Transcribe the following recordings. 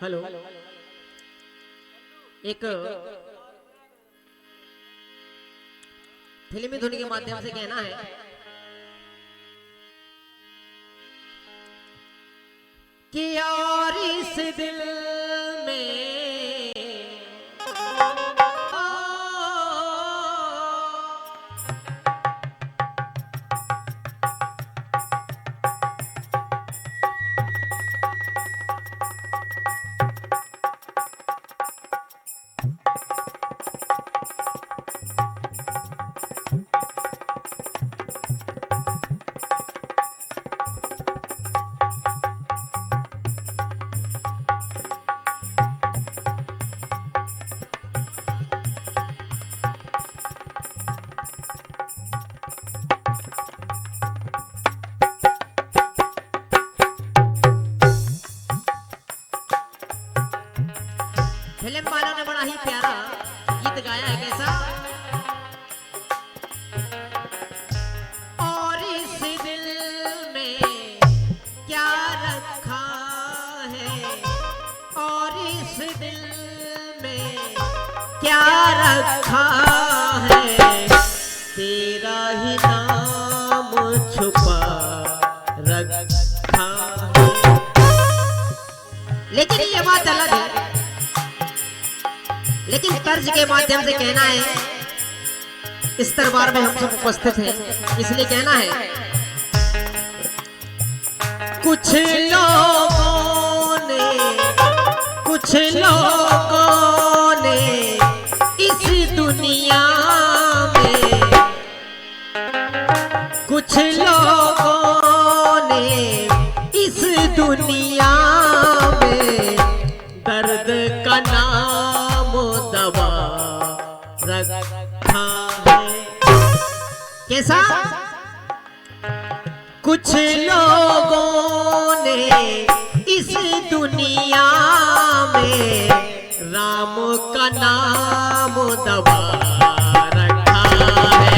Hello. एक फिल्मी धुन के माध्यम से कहना है कि और इस दिल में फिल्म वालों ने बड़ा ही प्यारा गीत गाया है। कैसा? और इस दिल में क्या रखा है, और इस दिल में क्या रखा है, तेरा ही नाम छुपा रखा है। लेकिन ये बात अलग है, लेकिन तर्ज के माध्यम से कहना है। इस दरबार में हम सब उपस्थित हैं, इसलिए कहना है कुछ लोगों ने इस दुनिया में, कुछ लोगों ने इस दुनिया में दर्द का नाम दवा रखा है। कैसा? कुछ लोगों ने इस दुनिया में राम का नाम दवा रखा है।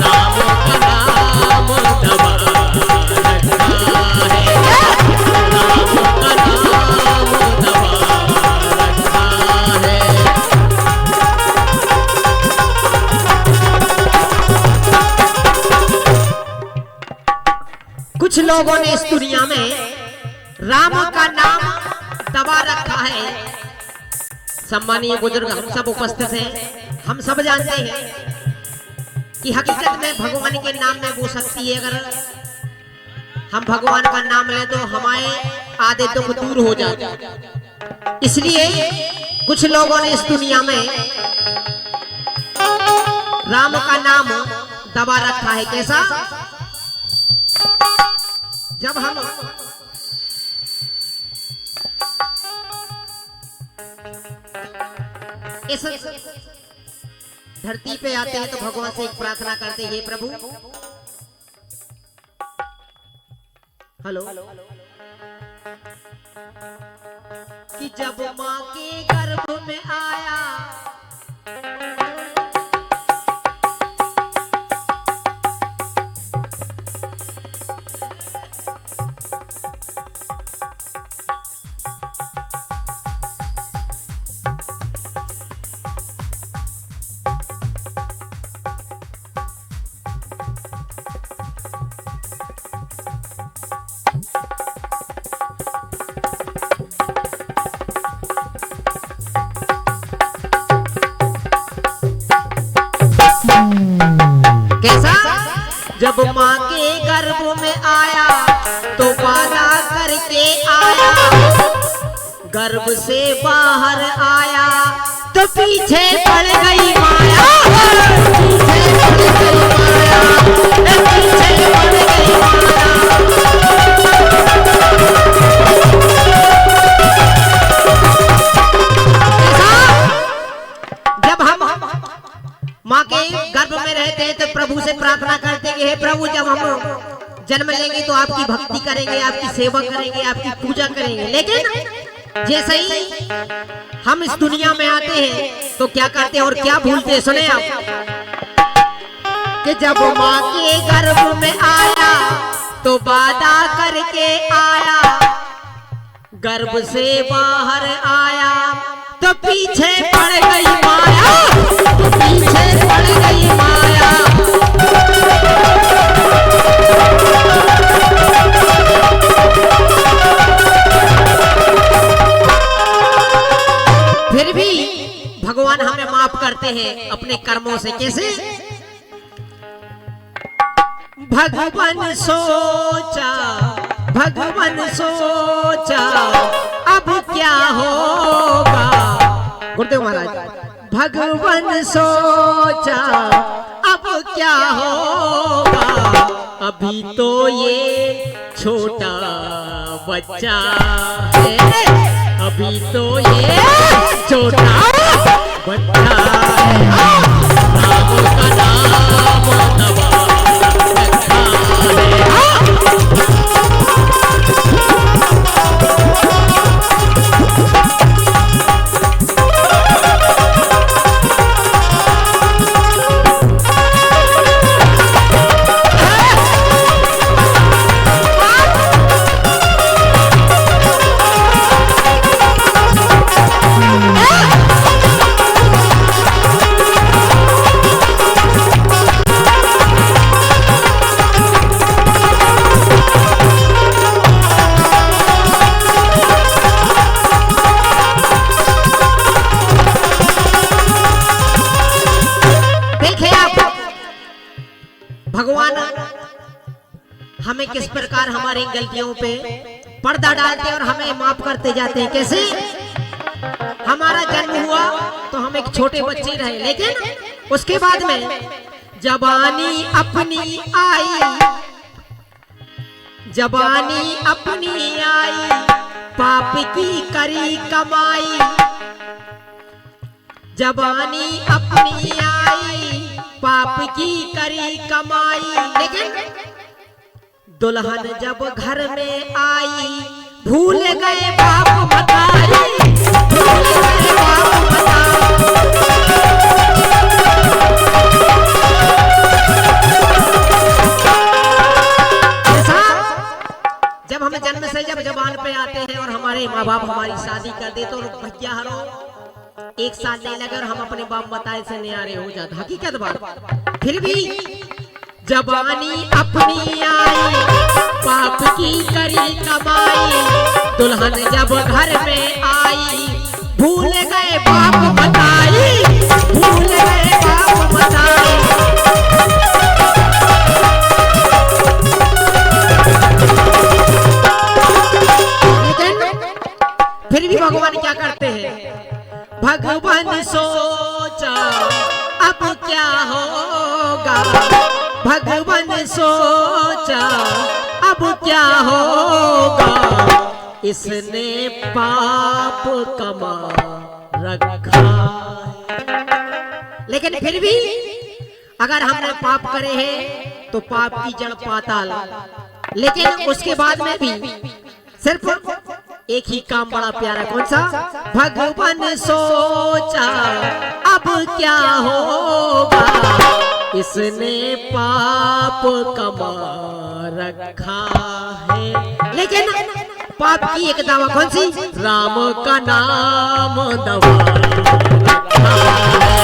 राम का नाम दवा रखा है। राम का नाम दवा रखा है। कुछ लोगों ने इस दुनिया में राम का नाम दबा रखा है। सम्मानीय बुजुर्ग, हम सब उपस्थित हैं, हम सब जानते हैं कि हकीकत में भगवान के नाम में वो शक्ति है। अगर हम भगवान का नाम लें तो हमारे आधे दुख दूर हो जाते। इसलिए कुछ लोगों ने इस दुनिया में राम का नाम दबा रखा है। कैसा? जब हम इस धरती पे आते हैं तो भगवान से एक प्रार्थना करते हैं, हे प्रभु। हेलो। कि जब माँ के गर्भ में आया जब माँ के गर्भ में आया तो वादा करके आया, गर्भ से बाहर आया तो पीछे पड़ गई माया। पीछे पड़ गई माया, पीछे पड़ गई माया। जब हम माँ के गर्भ में रहते हैं तो प्रभु से प्रार्थना करते हैं, हे प्रभु, जब हम जन्म लेंगे तो आपकी भक्ति करेंगे, आपकी सेवा करेंगे, आपकी पूजा करेंगे। लेकिन जैसे ही हम इस दुनिया में आते हैं तो क्या करते हैं और क्या भूलते हैं? सुने आप कि जब माँ के गर्भ में आया तो वादा करके आया, गर्भ से बाहर आया तो पीछे पड़ गई माया, तो पीछे पड़ गई माया। फिर भी भगवान हमें माफ करते हैं अपने कर्मों से। कैसे? भगवान सोचा, भगवान सोचा अब क्या होगा। गुरुदेव महाराज। भगवान सोचा अब क्या होगा, अभी तो ये छोटा बच्चा है, अभी तो ये छोटा बच्चा है। राम का नाम दबा रखा है। हमें किस प्रकार हमारी गलतियों पे पर्दा डालते और हमें माफ करते जाते हैं। कैसे? हमारा जन्म हुआ तो हम एक छोटे बच्चे रहे, लेकिन उसके बाद में जवानी अपनी आई, जवानी अपनी आई, पाप की करी कमाई, जवानी अपनी आई, पाप की करी कमाई। लेकिन दुल्हन जब घर में आई, भूल गए बाप बताई, भूल गए बाप बताई। जब हम जन्म से जब जवान पे आते हैं और हमारे माँ बाप हमारी शादी कर दे तो भैया हरो 1 साल नहीं लगे और हम अपने बाप बताए से न्यारे हो जाते। हकीकत बात। फिर भी जवानी अपनी आई, पाप की करी कमाई, दुल्हन जब घर में आई, भूल गए बाप बताई, भूल गए बाप बताई। लेकिन फिर भी भगवान क्या करते हैं? भगवान सोचा अब क्या होगा, भगवान सोचा अब क्या होगा, इसने पाप कमा रखा है। लेकिन फिर भी अगर हमने पाप करे हैं तो पाप की जड़ पाताल, लेकिन उसके बाद में भी सिर्फ एक ही काम बड़ा प्यारा। कौन सा? भगवान सोचा अब क्या होगा, इसने पाप कमा रखा है। लेकिन पाप की एक दवा कौन सी? राम का नाम दवा रखा है,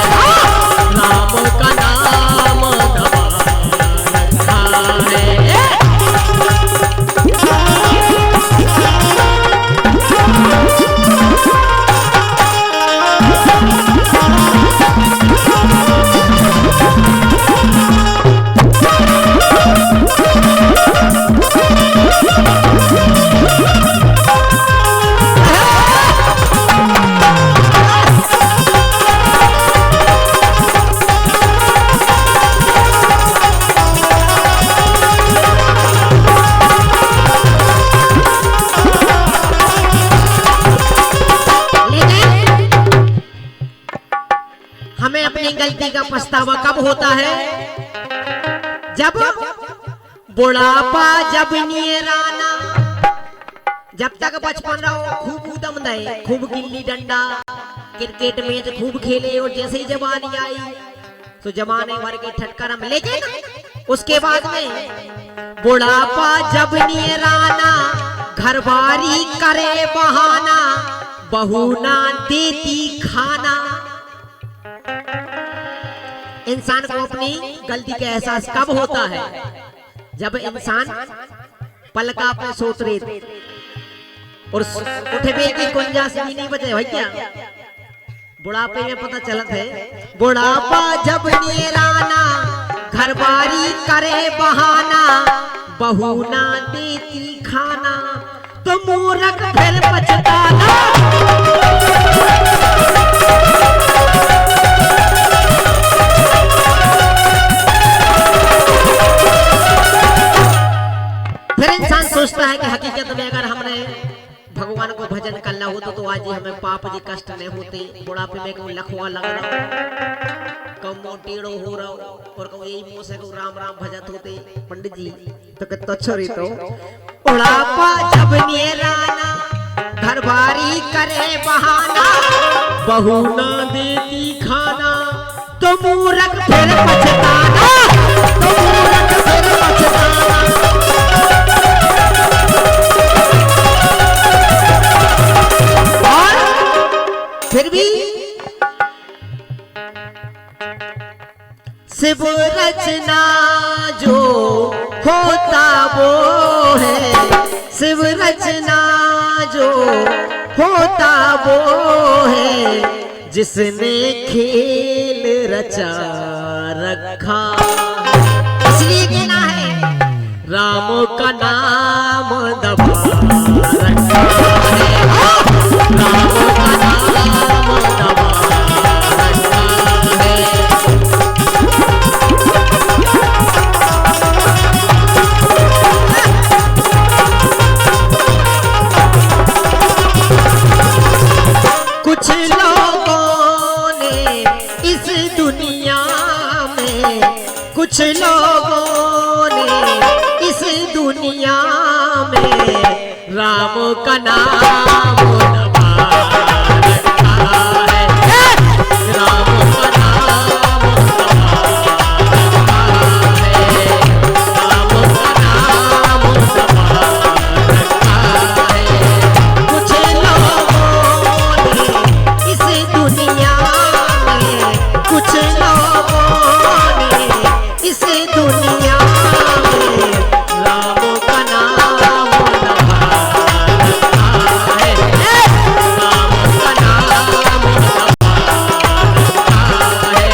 राम का नाम दवा रखा है। हमें अपनी गलती का पछतावा कब होता है? जब बुढ़ापा जब नियराना, जब तक बचपन रहो खूब उदम दे, खूब गिल्ली डंडा क्रिकेट मैच खूब खेले, और जैसे ही जवानी आई तो जमाने भर के ठटकरम। लेकिन उसके बाद में बुढ़ापा जब नियराना, घरवारी करे बहाना, बहू ना देती खाना। इंसान को अपनी गलती का एहसास कब होता है? जब इंसान पलका पे सोच रहे और उठे की गुंजाइश भी नहीं बचे भाई। क्या बुढ़ापे में पता चलत है, बुढ़ापा जब निराना, घरवारी करे बहाना, बहू ना देती खाना, तो मूर्ख फिर पछताना। फिर इंसान सोचता है कि हकीकत में अगर हमने भगवान को भजन करना होता तो आज ही हमें पाप जी कष्ट नहीं होते। बुढ़ापे में कहूँ लखवा लग रहा कहूँ मोटेड़ो हो रहा और कहूँ यही मुँह से कहूँ राम राम भजत होते। पंडित जी तो कितना अच्छा रही तो बुढ़ापा जब निराना, घरवारी करे बहाना, बहू ना देती खाना, तो मूर्ख फिर पछताना, तो मूर्ख फिर पछताना। फिर भी शिव रचना जो होता वो है, शिव रचना जो होता वो है, जिसने खेल रचा रखा। इसलिए कहना है राम का नाम दबा रखा है, राम का नाम दबा रखा है। कुछ लोगों ने इस दुनिया में, कुछ लोगों ने इस दुनिया में राम का नाम दबा रखा है, राम का नाम दबा रखा है, राम का नाम दबा रखा है। कुछ लोगों ने इस दुनिया में, कुछ लोगों ने इस दुनिया में राम का नाम दबा रखा है, राम का नाम दबा रखा है,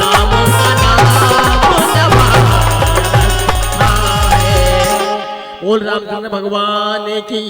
राम का नाम दबा रखा है। बोल रामचंद्र भगवान की।